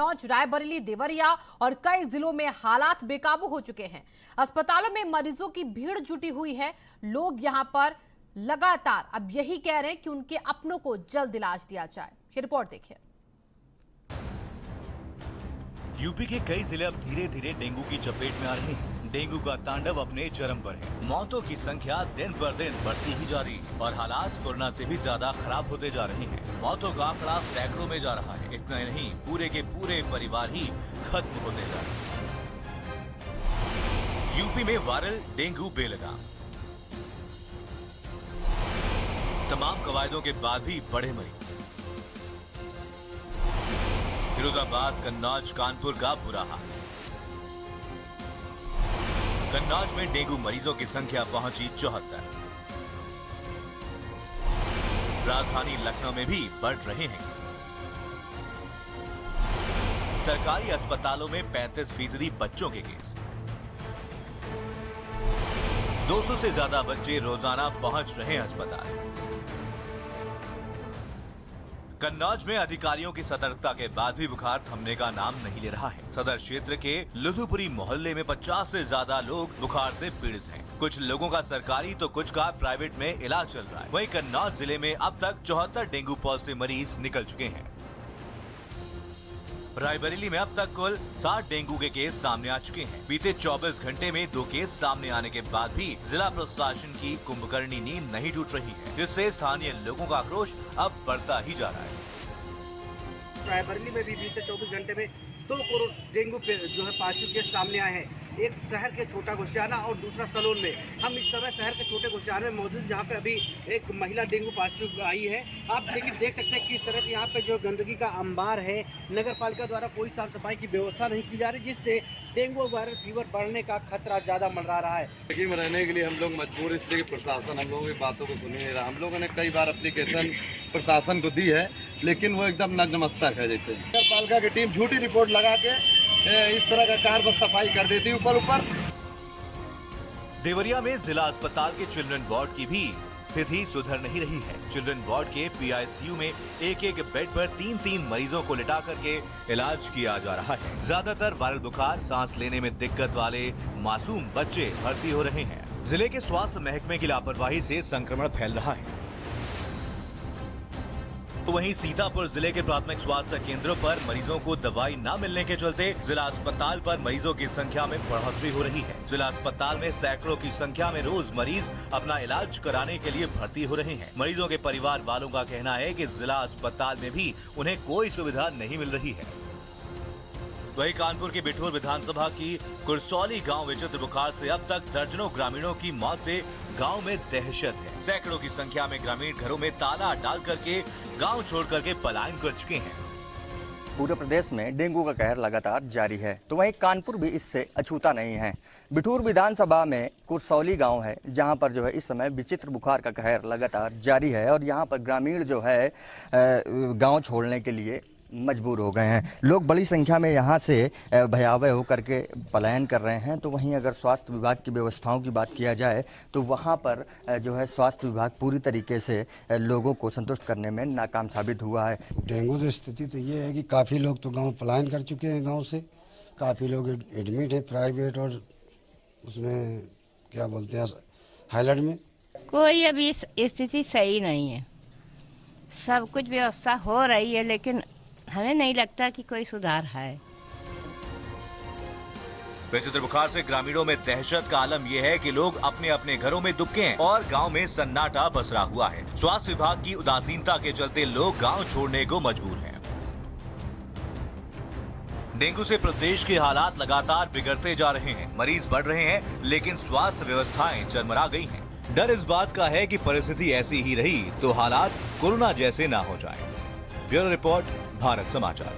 कन्नौज, रायबरेली, देवरिया और कई जिलों में हालात बेकाबू हो चुके हैं। अस्पतालों में मरीजों की भीड़ जुटी हुई है। लोग यहां पर लगातार अब यही कह रहे हैं कि उनके अपनों को जल्द इलाज दिया जाए। ये रिपोर्ट देखिए। यूपी के कई जिले अब धीरे धीरे डेंगू की चपेट में आ रहे हैं। डेंगू का तांडव अपने चरम पर है। मौतों की संख्या दिन पर दिन बढ़ती ही जा रही है और हालात कोरोना से भी ज्यादा खराब होते जा रहे हैं। मौतों का आंकड़ा सैकड़ों में जा रहा है। इतना ही नहीं, पूरे के पूरे परिवार ही खत्म होते जा रहे हैं। यूपी में वायरल डेंगू बेलगाम। तमाम कवायदों के बाद भी बढ़े मरीज। फिरोजाबाद, कन्नौज, कानपुर का बुरा हाल। कन्नौज में डेंगू मरीजों की संख्या पहुंची 74। राजधानी लखनऊ में भी बढ़ रहे हैं। सरकारी अस्पतालों में 35% बच्चों के केस। 200 से ज्यादा बच्चे रोजाना पहुंच रहे हैं अस्पताल। कन्नौज में अधिकारियों की सतर्कता के बाद भी बुखार थमने का नाम नहीं ले रहा है। सदर क्षेत्र के लुधुपुरी मोहल्ले में 50 से ज्यादा लोग बुखार से पीड़ित हैं। कुछ लोगों का सरकारी तो कुछ का प्राइवेट में इलाज चल रहा है। वहीं कन्नौज जिले में अब तक 74 डेंगू पॉजिटिव मरीज निकल चुके हैं। रायबरेली में अब तक कुल 60 डेंगू के केस सामने आ चुके हैं। बीते 24 घंटे में 2 केस सामने आने के बाद भी जिला प्रशासन की कुंभकर्णी नींद नहीं टूट रही है, जिससे स्थानीय लोगों का आक्रोश अब बढ़ता ही जा रहा है। रायबरेली में भी बीते 24 घंटे में 2 डेंगू जो है पॉजिटिव केस सामने आए हैं। एक शहर के छोटा घोशियाना और दूसरा सलोन में। हम इस समय शहर के छोटे घोशियाना में मौजूद, जहाँ पे अभी एक महिला डेंगू पॉजिटिव आई है। आप लेकिन देख सकते हैं किस तरह से यहाँ पे जो गंदगी का अंबार है। नगर पालिका द्वारा कोई साफ सफाई की व्यवस्था नहीं की जा रही, जिससे डेंगू और वायरल फीवर बढ़ने का खतरा ज़्यादा मंडरा रहा है। में रहने के लिए हम लोग मजबूर, इसलिए प्रशासन हम लोगों की बातों को सुन नहीं रहा। हम लोगों ने कई बार एप्लीकेशन प्रशासन को दी है, लेकिन वो एकदम नतमस्तक है। जैसे नगर पालिका की टीम झूठी रिपोर्ट लगा के इस तरह का कार बस सफाई कर देती ऊपर। देवरिया में जिला अस्पताल के चिल्ड्रन वार्ड की भी स्थिति सुधर नहीं रही है। चिल्ड्रन वार्ड के PICU में एक बेड पर 3 मरीजों को लिटा करके इलाज किया जा रहा है। ज्यादातर वायरल बुखार, सांस लेने में दिक्कत वाले मासूम बच्चे भर्ती हो रहे हैं। जिले के स्वास्थ्य महकमे की लापरवाही से संक्रमण फैल रहा है। तो वहीं सीतापुर जिले के प्राथमिक स्वास्थ्य केंद्रों पर मरीजों को दवाई न मिलने के चलते जिला अस्पताल पर मरीजों की संख्या में बढ़ोतरी हो रही है। जिला अस्पताल में सैकड़ों की संख्या में रोज मरीज अपना इलाज कराने के लिए भर्ती हो रहे हैं। मरीजों के परिवार वालों का कहना है कि जिला अस्पताल में भी उन्हें कोई सुविधा नहीं मिल रही है। वहीं कानपुर के बिठूर विधानसभा की कुरसौली गांव में चित्र बुखार से अब तक दर्जनों ग्रामीणों की मौत से गांव में दहशत है। सैकड़ों की संख्या में ग्रामीण घरों में ताला डाल करके गांव छोड़ करके पलायन कर चुके हैं। पूरे प्रदेश में डेंगू का कहर लगातार जारी है, तो वहीं कानपुर भी इससे अछूता नहीं है। बिठूर विधानसभा में कुरसौली गांव है, जहां पर जो है इस समय विचित्र बुखार का कहर लगातार जारी है और यहां पर ग्रामीण जो है गांव छोड़ने के लिए मजबूर हो गए हैं। लोग बड़ी संख्या में यहाँ से भयावह होकर के पलायन कर रहे हैं। तो वहीं अगर स्वास्थ्य विभाग की व्यवस्थाओं की बात किया जाए तो वहाँ पर जो है स्वास्थ्य विभाग पूरी तरीके से लोगों को संतुष्ट करने में नाकाम साबित हुआ है। डेंगू की स्थिति तो ये है कि काफ़ी लोग तो गांव पलायन कर चुके हैं। गांव से काफ़ी लोग एडमिट है प्राइवेट और उसमें क्या बोलते हैं हाईलाइट में। कोई अभी स्थिति सही नहीं है। सब कुछ व्यवस्था हो रही है, लेकिन हमें नहीं लगता कि कोई सुधार है। विचित्र बुखार से ग्रामीणों में दहशत का आलम यह है कि लोग अपने अपने घरों में दुबके हैं और गांव में सन्नाटा पसरा हुआ है। स्वास्थ्य विभाग की उदासीनता के चलते लोग गांव छोड़ने को मजबूर हैं। डेंगू से प्रदेश के हालात लगातार बिगड़ते जा रहे हैं। मरीज बढ़ रहे हैं, लेकिन स्वास्थ्य व्यवस्थाएं चरमरा गई हैं। डर इस बात का है कि परिस्थिति ऐसी ही रही तो हालात कोरोना जैसे ना हो जाएं। ब्यूरो रिपोर्ट, भारत समाचार।